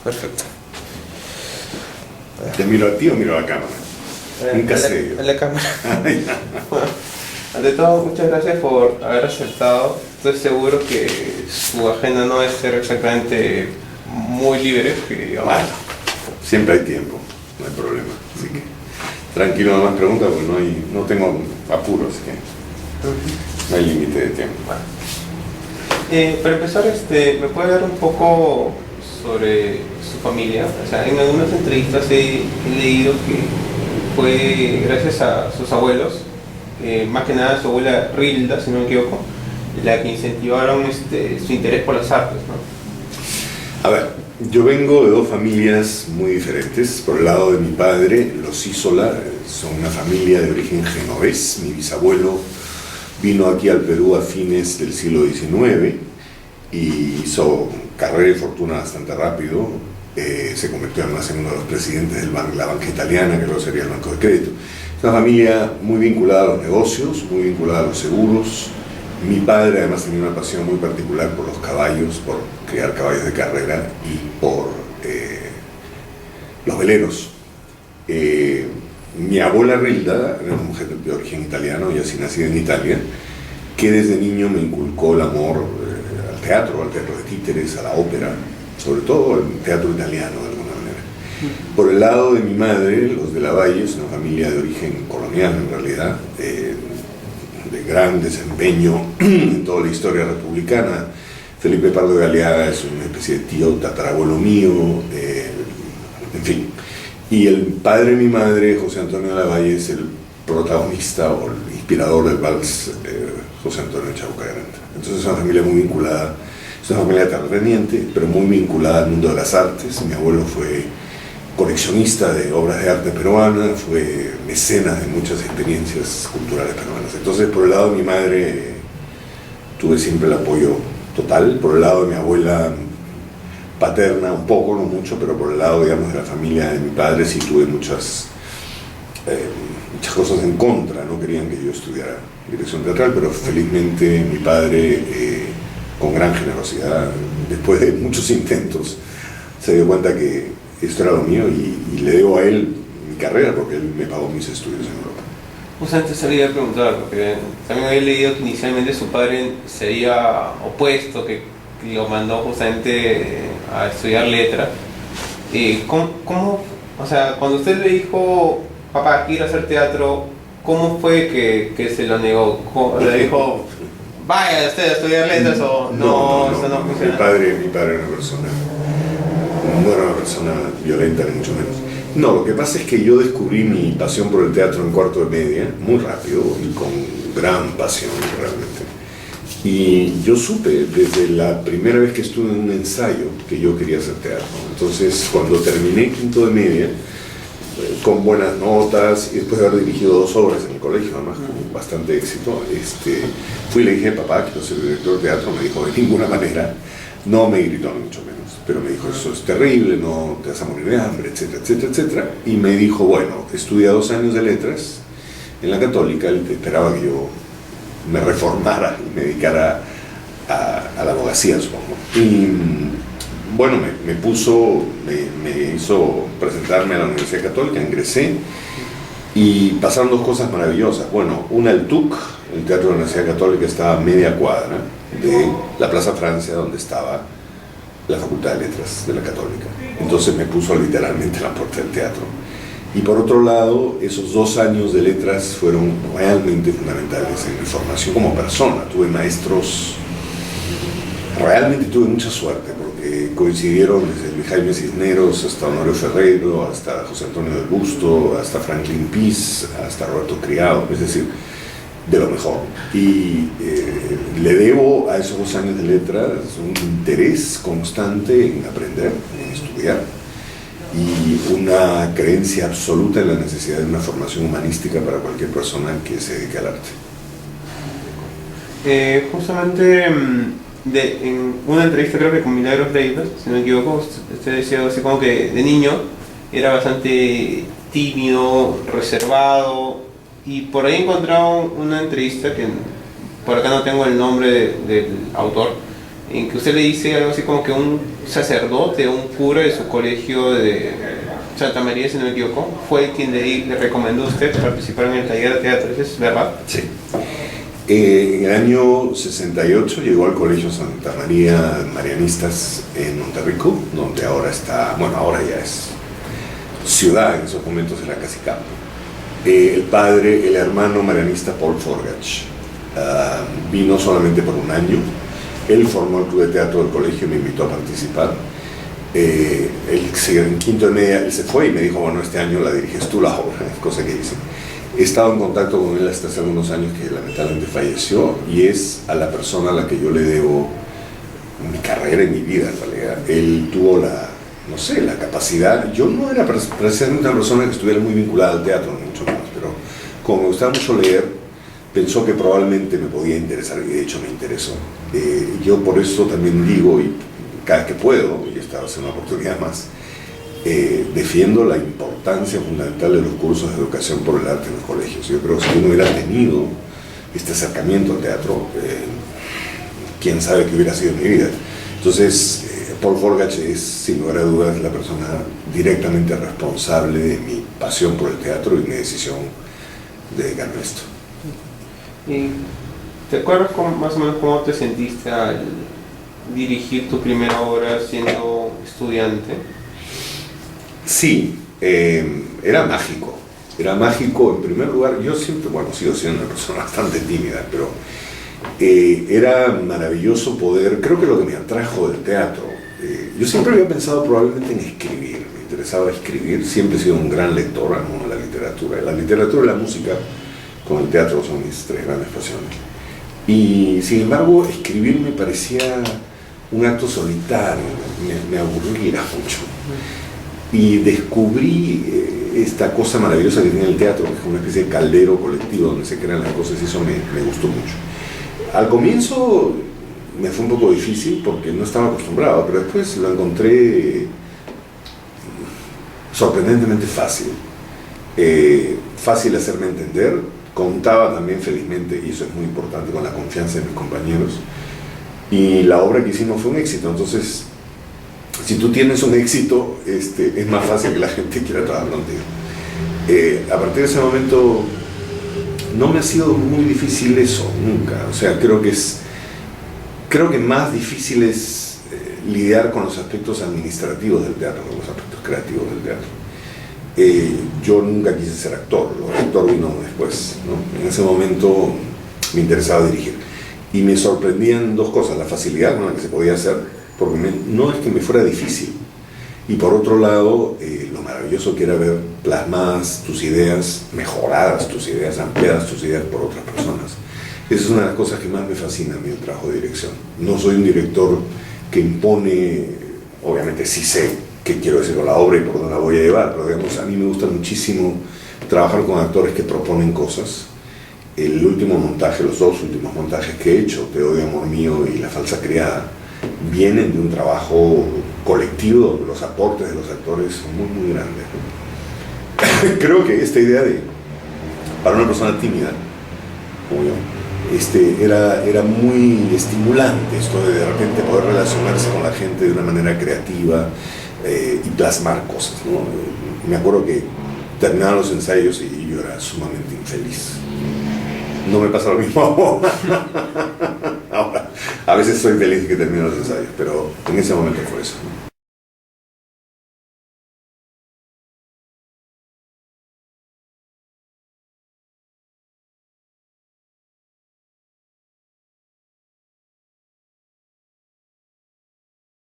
Perfecto. ¿Te miro a ti o miro a la cámara? Nunca sé yo. En la cámara. Bueno, ante todo, muchas gracias por haber aceptado. Estoy seguro que su agenda no debe ser exactamente muy libre, que digamos. Bueno, siempre hay tiempo, no hay problema. Así que tranquilo, no más preguntas porque no tengo apuro, así que no hay límite de tiempo. Bueno. Para empezar, ¿me puede hablar un poco sobre su familia? O sea, en algunas entrevistas he leído que fue gracias a sus abuelos, más que nada su abuela Rilda, si no me equivoco, la que incentivaron su interés por las artes, ¿no? A ver, yo vengo de dos familias muy diferentes. Por el lado de mi padre, los Isola son una familia de origen genovés. Mi bisabuelo vino aquí al Perú a fines del siglo XIX y hizo carrera y fortuna bastante rápido. Se convirtió además en uno de los presidentes de la banca italiana, que luego sería el Banco de Crédito. Es una familia muy vinculada a los negocios, muy vinculada a los seguros. Mi padre además tenía una pasión muy particular por los caballos, por criar caballos de carrera y por los veleros. Mi abuela Rilda era una mujer de origen italiano y así nacida en Italia, que desde niño me inculcó el amor al teatro de títeres, a la ópera, sobre todo el teatro italiano de alguna manera. Por el lado de mi madre, los de Lavalle, es una familia de origen colonial en realidad, de gran desempeño en toda la historia republicana. Felipe Pardo Galeaga es una especie de tío tatarabuelo mío, en fin. Y el padre de mi madre, José Antonio de Lavalle, es el protagonista o el inspirador del vals José Antonio Chabucaranta. Entonces es una familia muy vinculada, es una familia terrateniente, pero muy vinculada al mundo de las artes. Mi abuelo fue coleccionista de obras de arte peruana, fue mecenas de muchas experiencias culturales peruanas. Entonces, por el lado de mi madre, tuve siempre el apoyo total. Por el lado de mi abuela paterna, un poco, no mucho, pero por el lado, digamos, de la familia de mi padre, sí tuve muchas cosas en contra. No querían que yo estudiara dirección teatral, pero felizmente mi padre, con gran generosidad, después de muchos intentos, se dio cuenta que esto era lo mío y le debo a él mi carrera porque él me pagó mis estudios en Europa. Justamente se le iba a preguntar, porque también había leído que inicialmente su padre se había opuesto, que lo mandó justamente a estudiar letras. ¿Cómo, o sea, cuando usted le dijo, papá, quiero hacer teatro, cómo fue que se lo negó? ¿Le dijo, vaya usted a estudiar letras o no, eso no funciona? Mi padre era una persona, no era una persona violenta ni mucho menos. No, lo que pasa es que yo descubrí mi pasión por el teatro en cuarto de media, muy rápido y con gran pasión realmente. Y yo supe desde la primera vez que estuve en un ensayo que yo quería hacer teatro. Entonces, cuando terminé quinto de media, con buenas notas y después de haber dirigido 2 obras en el colegio, además con bastante éxito, fui y le dije, papá, quiero ser director de teatro. Me dijo, de ninguna manera. No me gritó ni mucho menos, pero me dijo, eso es terrible, no te vas a morir de hambre, etcétera, etcétera, etcétera. Y me dijo, bueno, estudia 2 años de letras en la Católica. Él esperaba que yo me reformara y me dedicara a la abogacía, supongo. Y bueno, me hizo presentarme a la Universidad Católica, ingresé y pasaron 2 cosas maravillosas. Bueno, una, el TUC, el Teatro de la Universidad Católica, estaba a media cuadra de la Plaza Francia, donde estaba la Facultad de Letras de la Católica. Entonces me puso literalmente en la puerta del teatro. Y por otro lado, esos 2 años de letras fueron realmente fundamentales en mi formación como persona. Tuve maestros, realmente tuve mucha suerte, porque coincidieron desde Jaime Cisneros hasta Honorio Ferreiro, hasta José Antonio del Busto, hasta Franklin Peace, hasta Roberto Criado, es decir, de lo mejor. Y le debo a esos 2 años de letras un interés constante en aprender, en estudiar, y una creencia absoluta en la necesidad de una formación humanística para cualquier persona que se dedique al arte. Justamente en una entrevista, creo que con Milagros Davis, si no me equivoco, usted decía así como que de niño era bastante tímido, reservado, y por ahí encontraron una entrevista que por acá no tengo el nombre del autor, en que usted le dice algo así como que un sacerdote, un cura de su colegio de Santa María, si no me equivoco, fue quien le recomendó a usted participar en el taller de teatro, ¿eso es verdad? Sí. En el año 68 llegó al Colegio Santa María Marianistas en Monterrico, donde ahora está, bueno, ahora ya es ciudad, en esos momentos era casi campo. El hermano marianista Paul Forgach, vino solamente por un año. Él formó el club de teatro del colegio y me invitó a participar. En quinto de media él se fue y me dijo, bueno, este año la diriges tú la obra, cosa que hice. He estado en contacto con él hasta hace algunos años, que lamentablemente falleció, y es a la persona a la que yo le debo mi carrera y mi vida en realidad. Él tuvo la capacidad. Yo no era precisamente una persona que estuviera muy vinculada al teatro, ni mucho menos, pero como me gustaba mucho leer, pensó que probablemente me podía interesar, y de hecho me interesó. Yo por eso también digo, y cada vez que puedo, y esta va a ser una oportunidad más, defiendo la importancia fundamental de los cursos de educación por el arte en los colegios. Yo creo que si yo no hubiera tenido este acercamiento al teatro, quién sabe qué hubiera sido mi vida. Entonces, Paul Forgach es, sin lugar a dudas, la persona directamente responsable de mi pasión por el teatro y mi decisión de dedicarme a esto. ¿Y te acuerdas más o menos cómo te sentiste al dirigir tu primera obra siendo estudiante? Sí, era mágico. Era mágico en primer lugar. Yo siempre, bueno, sigo siendo una persona bastante tímida, pero era maravilloso poder, creo que lo que me atrajo del teatro, yo siempre había pensado probablemente en escribir, me interesaba escribir, siempre he sido un gran lector, amo la literatura. La literatura y la música con el teatro son mis tres grandes pasiones. Y sin embargo, escribir me parecía un acto solitario, me aburría mucho. Y descubrí esta cosa maravillosa que tiene el teatro, que es una especie de caldero colectivo donde se crean las cosas, y eso me gustó mucho. Al comienzo me fue un poco difícil porque no estaba acostumbrado, pero después lo encontré sorprendentemente fácil. Fácil de hacerme entender. Contaba también felizmente, y eso es muy importante, con la confianza de mis compañeros. Y la obra que hicimos fue un éxito. Entonces, si tú tienes un éxito, es más fácil que la gente quiera trabajar contigo. A partir de ese momento no me ha sido muy difícil eso, nunca. O sea, creo que más difícil es lidiar con los aspectos administrativos del teatro, con los aspectos creativos del teatro. Yo nunca quise ser actor, el actor vino después, ¿no? En ese momento me interesaba dirigir. Y me sorprendían dos cosas: la facilidad con la que se podía hacer, porque no es que me fuera difícil, y por otro lado, lo maravilloso que era ver plasmadas tus ideas, mejoradas tus ideas, ampliadas tus ideas por otras personas. Esa es una de las cosas que más me fascina a mí el trabajo de dirección. No soy un director que impone, obviamente sí sé qué quiero decir con la obra y por dónde la voy a llevar, pero digamos, a mí me gusta muchísimo trabajar con actores que proponen cosas. El último montaje, los dos últimos montajes que he hecho, Te odio, amor mío y La falsa criada, vienen de un trabajo colectivo donde los aportes de los actores son muy, muy grandes. Creo que esta idea para una persona tímida, como yo, era muy estimulante, esto de repente poder relacionarse con la gente de una manera creativa y plasmar cosas, ¿no? Me acuerdo que terminaban los ensayos y yo era sumamente infeliz. No me pasa lo mismo ahora. A veces soy feliz que termino los ensayos, pero en ese momento fue eso.